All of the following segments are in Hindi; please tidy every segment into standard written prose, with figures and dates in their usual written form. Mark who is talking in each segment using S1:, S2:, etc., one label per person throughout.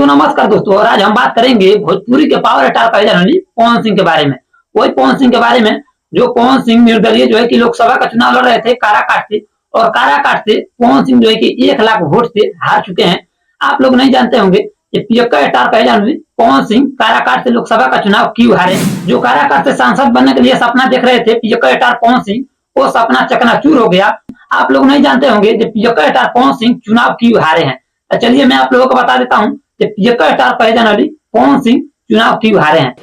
S1: तो नमस्कार दोस्तों, और आज हम बात करेंगे भोजपुरी के पावर स्टार कहे जाने वाले पवन सिंह के बारे में। वही पवन सिंह के बारे में जो पवन सिंह निर्दलीय जो है कि लोकसभा का चुनाव लड़ रहे थे काराकाट से, और काराकाट से पवन सिंह जो है कि 1 लाख वोट से हार चुके हैं। आप लोग नहीं जानते होंगे कि पियक्कड़ स्टार कहे जाने वाले पवन सिंह काराकाट से लोकसभा का चुनाव क्यों हारे। जो काराकाट से सांसद बनने के लिए सपना देख रहे थे पियक्कड़ स्टार पवन सिंह, वो सपना चकनाचूर हो गया। आप लोग नहीं जानते होंगे कि पियक्कड़ स्टार पवन सिंह चुनाव क्यों हारे हैं। तो चलिए मैं आप लोगों को बता देता हूँ पियक्कड़ स्टार कहे जाने वाली पवन सिंह चुनाव क्यों हारे हैं।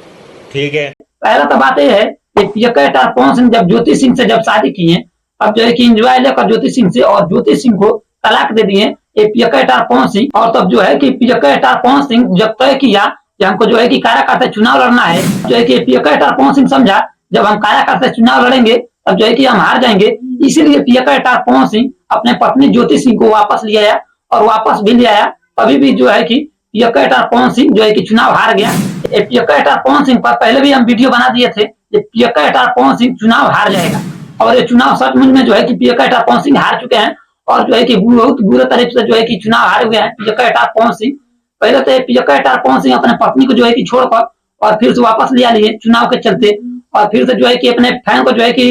S1: ठीक है, पहला तो बात यह है कि पियक्कड़ स्टार पवन सिंह जब ज्योति सिंह से जब शादी की है, अब जो है कि इंजॉय लेकर ज्योति सिंह से, और ज्योति सिंह को तलाक दे दिए ये पियक्कड़ स्टार पवन सिंह। और तब जो है कि पियक्कड़ स्टार पवन सिंह जब तय किया कि हमको जो है कि काराकाट से चुनाव लड़ना है, जो है कि पियक्कड़ स्टार पवन सिंह समझा जब हम काराकाट से चुनाव लड़ेंगे तब जो है कि हम हार जाएंगे। इसीलिए पियक्कड़ स्टार पवन सिंह अपने पत्नी ज्योति सिंह को वापस ले आया, और वापस भी ले आया। अभी भी जो है कि पियक्कड़ स्टार पवन सिंह जो है कि चुनाव हार गया। पियक्कड़ स्टार पवन सिंह पर पहले भी हम वीडियो बना दिए थे कि पियक्कड़ स्टार पवन सिंह चुनाव हार जाएगा, और ये चुनाव सचमुच में जो है कि पियक्कड़ स्टार पवन सिंह हार चुके हैं, और जो है कि बहुत बुरे तरीके से जो है कि चुनाव हारे हुए हैं पियक्कड़ स्टार पवन सिंह। पहले तो पियक्कड़ स्टार पवन सिंह अपने पत्नी को जो है कि छोड़कर और फिर से वापस लिया लिए चुनाव के चलते, और फिर से जो है कि अपने फैन को जो है कि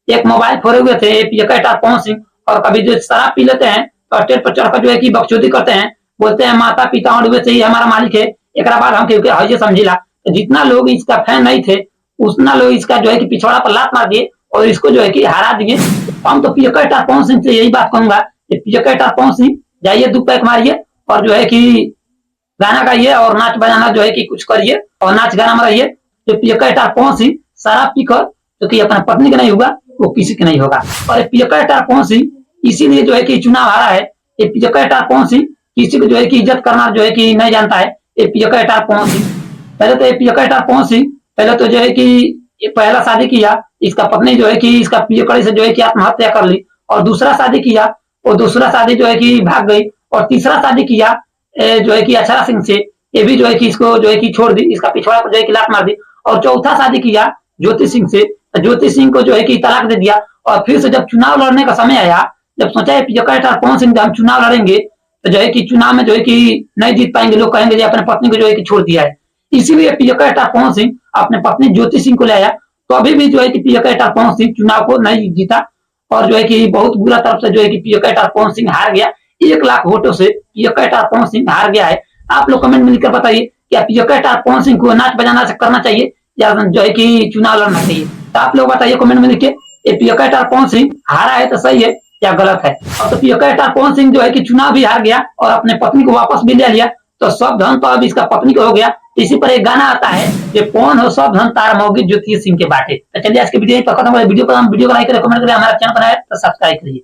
S1: एक मोबाइल फोड़े हुए थे पियक्कड़ स्टार पवन सिंह। और कभी जो शराब पी लेते हैं तो स्टेज पर चढ़कर जो है कि बकचोदी करते हैं, बोलते हैं माता पिता और से ही हमारा मालिक है। एक बाद हम क्योंकि हजे समझिला, तो जितना लोग इसका फैन नहीं थे उतना लोग इसका जो है कि पिछवाड़ा पर लात मार दिए और इसको जो है कि हरा दिए। हम तो पियक्कड़ स्टार पवन सिंह से यही बात कहूंगा कि पियक्कड़ स्टार पवन सिंह जाइए 2 पैक मारिए, और जो है कि गाना गाइए और नाच बजाना जो है कि कुछ करिए और नाच गाना में रहिए। तो पियक्कड़ स्टार पवन सिंह शराब पीकर जो कि अपना पत्नी का नहीं हुआ वो किसी का नहीं होगा। और पियक्कड़ स्टार पवन सिंह इसीलिए जो है कि चुनाव हारा है। ये पियक्कड़ स्टार पवन सिंह किसी को जो है कि इज्जत करना जो है कि नहीं जानता है ये पियक्कड़ स्टार पवन सिंह। पहले तो ये पियक्कड़ स्टार पवन सिंह पहले तो जो है कि ये पहला शादी किया, इसका पत्नी जो है कि इसका पियक्कड़ से जो है कि आत्महत्या कर ली, और दूसरा शादी किया और दूसरा शादी जो है कि भाग गई, और तीसरा शादी किया जो है कि अक्षरा सिंह से, ये भी जो है कि इसको जो है कि छोड़ दी, इसका पिछवाड़ा को जो है कि लात मार दी। और चौथा शादी किया ज्योति सिंह से, ज्योति सिंह को जो है कि तलाक दे दिया। और फिर से जब चुनाव लड़ने का समय आया, जब सोचा है पियक्कड़ स्टार पवन सिंह हम चुनाव लड़ेंगे तो जो है कि चुनाव में जो है कि नहीं जीत पाएंगे, लोग कहेंगे अपने पत्नी को जो है कि छोड़ दिया है। इसीलिए पियक्कड़ स्टार पवन सिंह अपने पत्नी ज्योति सिंह को ले आया। तो अभी भी जो है कि पियक्कड़ स्टार पवन सिंह चुनाव को नहीं जीता, और जो है कि बहुत बुरा तरफ से जो है कि पियक्कड़ स्टार पवन सिंह हार गया। 1 लाख वोटों से पियक्कड़ स्टार पवन सिंह हार गया है। आप लोग कमेंट में लिखकर बताइए क्या पियक्कड़ स्टार पवन सिंह को नाच बजाना करना चाहिए या जो है कि चुनाव लड़ना चाहिए। तो आप लोग बताइए कमेंट में लिखिए ये पियक्कड़ स्टार पवन सिंह हारा है तो सही है या गलत है। और तो पियक्कड़ स्टार पवन सिंह जो है कि चुनाव भी हार गया और अपने पत्नी को वापस भी ले लिया, तो सब धन तो अब इसका पत्नी को हो गया। इसी पर एक गाना आता है कि कौन हो सब धन तार मौगी ज्योति सिंह के बाटे। तो चलिए आज के वीडियो खत्म। वीडियो को लाइक करें, कमेंट करें, हमारा चैनल बनाए तो सब्सक्राइब करिए।